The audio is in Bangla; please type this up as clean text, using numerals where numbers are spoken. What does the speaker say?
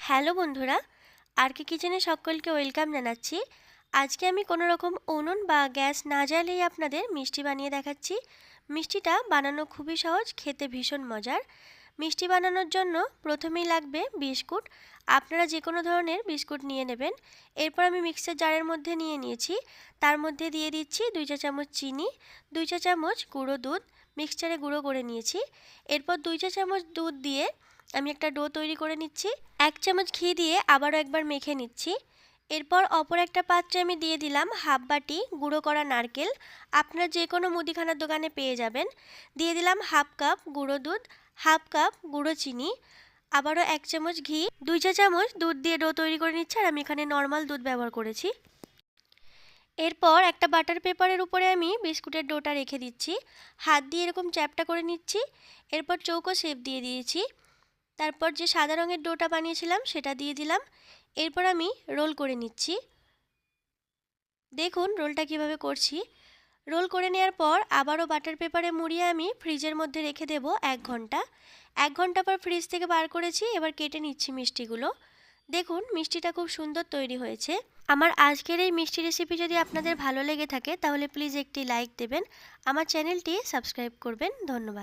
হ্যালো বন্ধুরা, আরকে কিচেনে সকলকে ওয়েলকাম জানাচ্ছি। আজকে আমি কোনো রকম উনুন বা গ্যাস না জ্বালিয়ে আপনাদের মিষ্টি বানিয়ে দেখাচ্ছি। মিষ্টিটা বানানো খুবই সহজ, খেতে ভীষণ মজার। মিষ্টি বানানোর জন্য প্রথমেই লাগবে বিস্কুট। আপনারা যে কোনো ধরনের বিস্কুট নিয়ে নেবেন। এরপর আমি মিক্সার জারের মধ্যে নিয়ে নিয়েছি। তার মধ্যে দিয়ে দিচ্ছি 2 চা চামচ চিনি, 2 চা চামচ গুঁড়ো দুধ মিক্সচারে গুঁড়ো করে নিয়েছি। এরপর 2 চা চামচ দুধ দিয়ে আমি একটা ডো তৈরি করে নিচ্ছি। 1 চামচ ঘি দিয়ে আবারও একবার মেখে নিচ্ছি। এরপর অপর একটা পাত্রে আমি দিয়ে দিলাম হাফ বাটি গুঁড়ো করা নারকেল। আপনারা যে কোনো মুদিখানার দোকানে পেয়ে যাবেন। দিয়ে দিলাম হাফ কাপ গুঁড়ো দুধ, হাফ কাপ গুঁড়ো চিনি, আবারও 1 চামচ ঘি, 2 চা চামচ দুধ দিয়ে ডো তৈরি করে নিচ্ছি। আর আমি এখানে নর্মাল দুধ ব্যবহার করেছি। এরপর একটা বাটার পেপারের উপরে আমি বিস্কুটের ডোটা রেখে দিচ্ছি। হাত দিয়ে এরকম চ্যাপটা করে নিচ্ছি। এরপর চৌকো শেপ দিয়ে দিয়েছি। তারপর যে সাদা রঙের ডোটা বানিয়েছিলাম সেটা দিয়ে দিলাম। এরপর আমি রোল করে নিচ্ছি। দেখুন রোলটা কিভাবে করছি। রোল করে নেওয়ার পর আবারও বাটার পেপারে মুড়িয়ে আমি ফ্রিজের মধ্যে রেখে দেব 1 ঘন্টা। 1 ঘন্টা পর ফ্রিজ থেকে বার করেছি। এবার কেটে নিচ্ছি মিষ্টিগুলো। দেখুন মিষ্টিটা খুব সুন্দর তৈরি হয়েছে। আমার আজকের এই মিষ্টি রেসিপি যদি আপনাদের ভালো লেগে থাকে তাহলে প্লিজ একটি লাইক দেবেন, আমার চ্যানেলটি সাবস্ক্রাইব করবেন। ধন্যবাদ।